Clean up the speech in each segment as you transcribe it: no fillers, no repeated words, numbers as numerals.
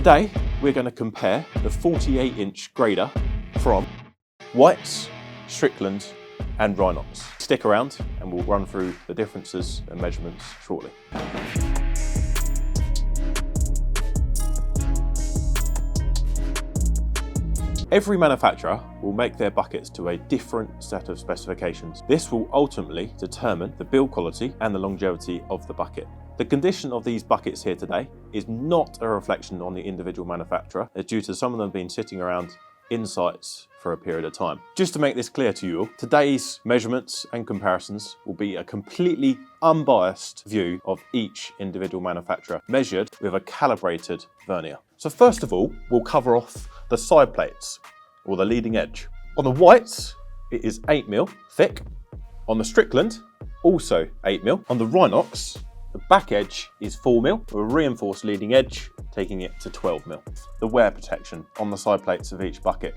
Today, we're going to compare the 48-inch grader from White's, Strickland and Rhinox. Stick around and we'll run through the differences and measurements shortly. Every manufacturer will make their buckets to a different set of specifications. This will ultimately determine the build quality and the longevity of the bucket. The condition of these buckets here today is not a reflection on the individual manufacturer, due to some of them being sitting around in sites for a period of time. Just to make this clear to you all, today's measurements and comparisons will be a completely unbiased view of each individual manufacturer, measured with a calibrated vernier. So first of all, we'll cover off the side plates, or the leading edge. On the Whites, it is 8mm thick. On the Strickland, also 8mm. On the Rhinox, the back edge is 4mm with a reinforced leading edge, taking it to 12mm. The wear protection on the side plates of each bucket.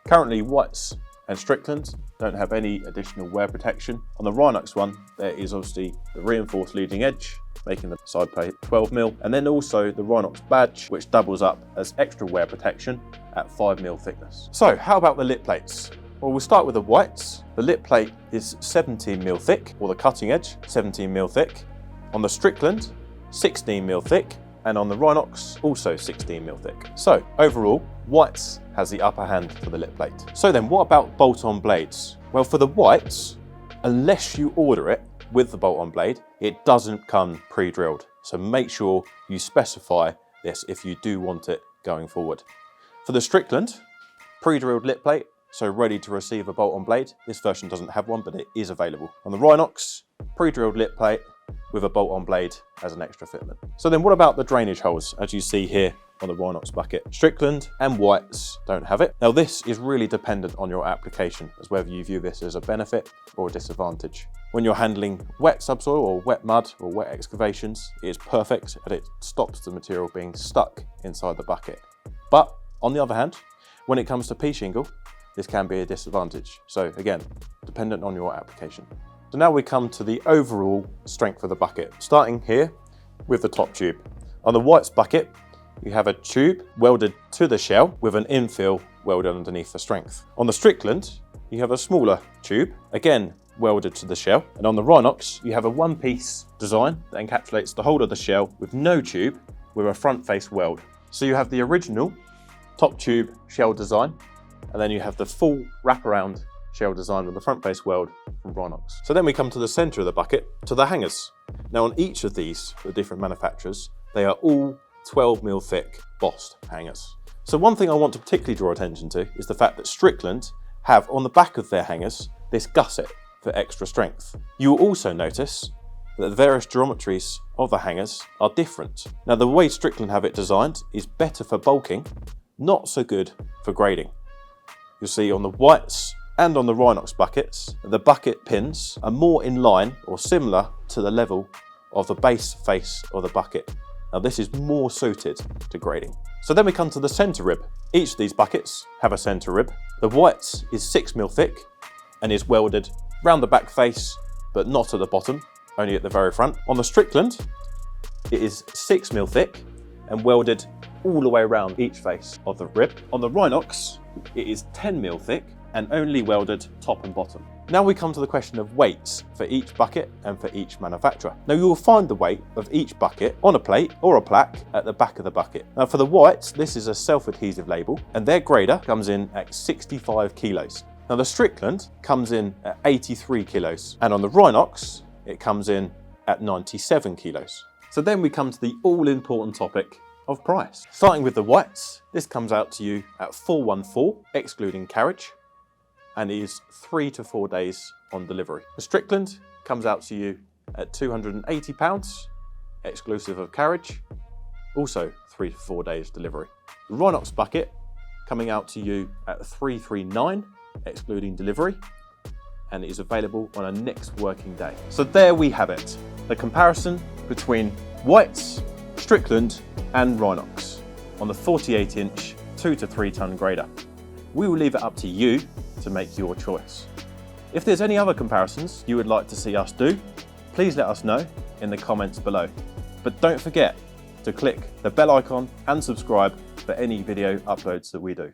Currently, Whites and Strickland don't have any additional wear protection. On the Rhinox one, there is obviously the reinforced leading edge, making the side plate 12mm, and then also the Rhinox badge, which doubles up as extra wear protection at 5mm thickness. So how about the lip plates? Well, we'll start with the Whites. The lip plate is 17mm thick, or the cutting edge, 17mm thick. On the Strickland, 16mm thick, and on the Rhinox, also 16mm thick. So overall, Whites has the upper hand for the lip plate. So then what about bolt-on blades? Well, for the Whites, unless you order it with the bolt-on blade, it doesn't come pre-drilled. So make sure you specify this if you do want it going forward. For the Strickland, pre-drilled lip plate, so ready to receive a bolt-on blade. This version doesn't have one, but it is available. On the Rhinox, pre-drilled lip plate with a bolt-on blade as an extra fitment. So then what about the drainage holes, as you see here on the Rhinox bucket? Strickland and Whites don't have it. Now this is really dependent on your application, as whether you view this as a benefit or a disadvantage. When you're handling wet subsoil or wet mud or wet excavations, it is perfect and it stops the material being stuck inside the bucket. But on the other hand, when it comes to pea shingle, this can be a disadvantage. So again, dependent on your application. So now we come to the overall strength of the bucket, starting here with the top tube. On the White's bucket, you have a tube welded to the shell with an infill welded underneath for strength. On the Strickland, you have a smaller tube, again welded to the shell. And on the Rhinox, you have a one-piece design that encapsulates the whole of the shell with no tube, with a front-face weld. So you have the original top tube shell design, and then you have the full wraparound shell design with the front face weld from Rhinox. So then we come to the center of the bucket, to the hangers. Now on each of these, the different manufacturers, they are all 12mm thick bossed hangers. So one thing I want to particularly draw attention to is the fact that Strickland have on the back of their hangers this gusset for extra strength. You will also notice that the various geometries of the hangers are different. Now the way Strickland have it designed is better for bulking, not so good for grading. You'll see on the Whites and on the Rhinox buckets, the bucket pins are more in line or similar to the level of the base face of the bucket. Now this is more suited to grading. So then we come to the center rib. Each of these buckets have a center rib. The Whites is 6mm thick and is welded round the back face, but not at the bottom, only at the very front. On the Strickland, it is 6mm thick and welded all the way around each face of the rib. On the Rhinox, it is 10mm thick and only welded top and bottom. Now we come to the question of weights for each bucket and for each manufacturer. Now you will find the weight of each bucket on a plate or a plaque at the back of the bucket. Now for the Whites, this is a self-adhesive label and their grader comes in at 65 kilos. Now the Strickland comes in at 83 kilos and on the Rhinox, it comes in at 97 kilos. So then we come to the all-important topic of price. Starting with the Whites, this comes out to you at 414, excluding carriage, and is 3 to 4 days on delivery. The Strickland comes out to you at £280, exclusive of carriage, also 3 to 4 days delivery. The Rhinox bucket coming out to you at 339, excluding delivery, and it is available on a next working day. So there we have it, the comparison between Whites, Strickland and Rhinox on the 48-inch 2 to 3 ton grader. We will leave it up to you to make your choice. If there's any other comparisons you would like to see us do, please let us know in the comments below. But don't forget, to click the bell icon and subscribe for any video uploads that we do.